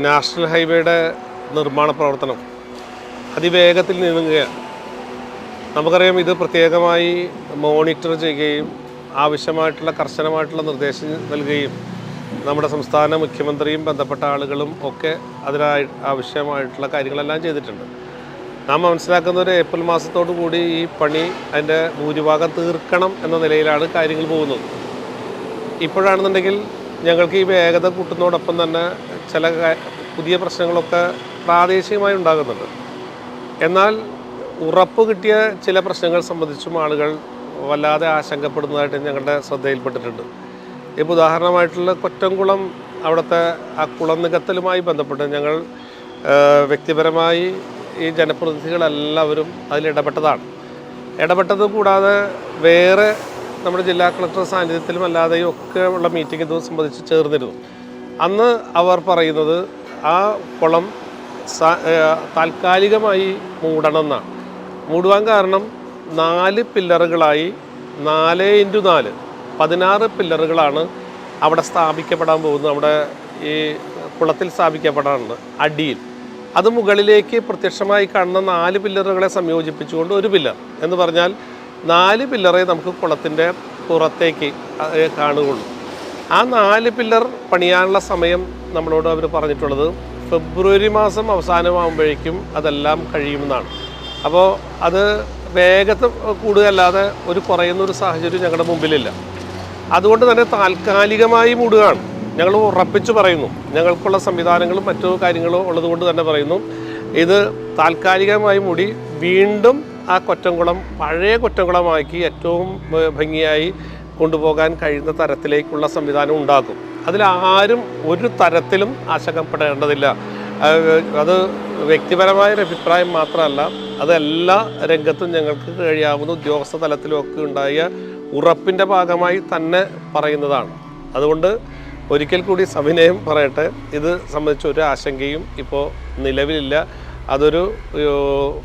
National ഹൈവേയുടെ നിർമ്മാണ പ്രവർത്തനം അതിവേഗത്തിൽ നീങ്ങുകയാണ്. നമുക്കറിയാം, ഇത് പ്രത്യേകമായി മോണിറ്റർ ചെയ്യുകയും ആവശ്യമായിട്ടുള്ള കർശനമായിട്ടുള്ള നിർദ്ദേശം നൽകുകയും നമ്മുടെ സംസ്ഥാന മുഖ്യമന്ത്രിയും ബന്ധപ്പെട്ട ആളുകളും ഒക്കെ അതിനായി ആവശ്യമായിട്ടുള്ള കാര്യങ്ങളെല്ലാം ചെയ്തിട്ടുണ്ട്. നാം മനസ്സിലാക്കുന്നത് ഏപ്രിൽ മാസത്തോടു കൂടി ഈ പണി അതിൻ്റെ ഭൂരിഭാഗം തീർക്കണം എന്ന നിലയിലാണ് കാര്യങ്ങൾ പോകുന്നത്. ഇപ്പോഴാണെന്നുണ്ടെങ്കിൽ ഞങ്ങൾക്ക് ഈ വേഗത കൂട്ടുന്നതോടൊപ്പം തന്നെ ചില പുതിയ പ്രശ്നങ്ങളൊക്കെ പ്രാദേശികമായി ഉണ്ടാകുന്നുണ്ട്. എന്നാൽ ഉറപ്പ് കിട്ടിയ ചില പ്രശ്നങ്ങൾ സംബന്ധിച്ചും ആളുകൾ വല്ലാതെ ആശങ്കപ്പെടുന്നതായിട്ട് ഞങ്ങളുടെ ശ്രദ്ധയിൽപ്പെട്ടിട്ടുണ്ട്. ഇപ്പോൾ ഉദാഹരണമായിട്ടുള്ള കൊറ്റംകുളം, അവിടുത്തെ ആ കുളം നികത്തലുമായി ബന്ധപ്പെട്ട് ഞങ്ങൾ വ്യക്തിപരമായി ഈ ജനപ്രതിനിധികളെല്ലാവരും അതിലിടപെട്ടതാണ്. ഇടപെട്ടത് കൂടാതെ വേറെ നമ്മുടെ ജില്ലാ കളക്ടർ സാന്നിധ്യത്തിലും അല്ലാതെയും ഒക്കെ ഉള്ള മീറ്റിംഗ് ഇത് സംബന്ധിച്ച് ചേർന്നിരുന്നു. അന്ന് അവർ പറയുന്നത് ആ കുളം താൽക്കാലികമായി മൂടണമെന്നാണ്. മൂടുവാൻ കാരണം 4 പില്ലറുകളായി 4x4 16 പില്ലറുകളാണ് അവിടെ സ്ഥാപിക്കപ്പെടാൻ പോകുന്നത്. നമ്മുടെ ഈ കുളത്തിൽ സ്ഥാപിക്കപ്പെടാറുണ്ട് അടിയിൽ. അത് മുകളിലേക്ക് പ്രത്യക്ഷമായി കാണുന്ന 4 പില്ലറുകളെ സംയോജിപ്പിച്ചുകൊണ്ട് ഒരു പില്ലർ എന്ന് പറഞ്ഞാൽ 4 പില്ലറെ നമുക്ക് കുളത്തിൻ്റെ പുറത്തേക്ക് കാണുകയുള്ളൂ. ആ 4 പില്ലർ പണിയാനുള്ള സമയം നമ്മളോട് അവർ പറഞ്ഞിട്ടുള്ളത് ഫെബ്രുവരി മാസം അവസാനമാകുമ്പോഴേക്കും അതെല്ലാം കഴിയുമെന്നാണ്. അപ്പോൾ അത് വേഗത കൂടുകയല്ലാതെ ഒരു കുറയുന്നൊരു സാഹചര്യം ഞങ്ങളുടെ മുമ്പിലില്ല. അതുകൊണ്ട് തന്നെ താൽക്കാലികമായി മൂടുകയാണ്. ഞങ്ങൾ ഉറപ്പിച്ച് പറയുന്നു, ഞങ്ങൾക്കുള്ള സംവിധാനങ്ങളും മറ്റു കാര്യങ്ങളും ഉള്ളതുകൊണ്ട് തന്നെ പറയുന്നു, ഇത് താൽക്കാലികമായി മൂടി വീണ്ടും ആ കൊറ്റംകുളം പഴയ കൊറ്റംകുളമാക്കി ഏറ്റവും ഭംഗിയായി കൊണ്ടുപോകാൻ കഴിയുന്ന തരത്തിലേക്കുള്ള സംവിധാനം ഉണ്ടാക്കും. അതിലാരും ഒരു തരത്തിലും ആശങ്കപ്പെടേണ്ടതില്ല. അത് വ്യക്തിപരമായൊരു അഭിപ്രായം മാത്രമല്ല, അത് എല്ലാ രംഗത്തും ഞങ്ങൾക്ക് കഴിയാവുന്ന ഉദ്യോഗസ്ഥ തലത്തിലുമൊക്കെ ഉണ്ടായ ഉറപ്പിൻ്റെ ഭാഗമായി തന്നെ പറയുന്നതാണ്. അതുകൊണ്ട് ഒരിക്കൽ കൂടി സവിനയം പറയട്ടെ, ഇത് സംബന്ധിച്ച ഒരു ആശങ്കയും ഇപ്പോൾ നിലവിലില്ല. അതൊരു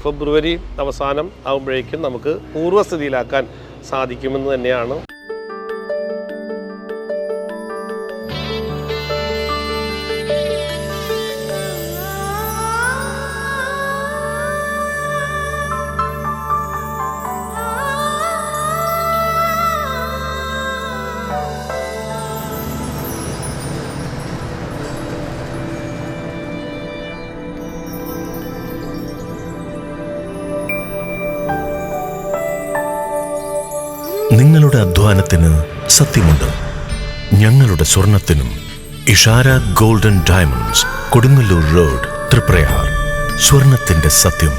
ഫെബ്രുവരി അവസാനം ആകുമ്പോഴേക്കും നമുക്ക് പൂർവ്വസ്ഥിതിയിലാക്കാൻ സാധിക്കുമെന്ന് തന്നെയാണ്. നിങ്ങളുടെ അധ്വാനത്തിന് സത്യമുണ്ട്. ഞങ്ങളുടെ സ്വർണത്തിനും. Ishara golden diamonds, Kodungallur road, Triprayar. സ്വർണത്തിന്റെ സത്യം.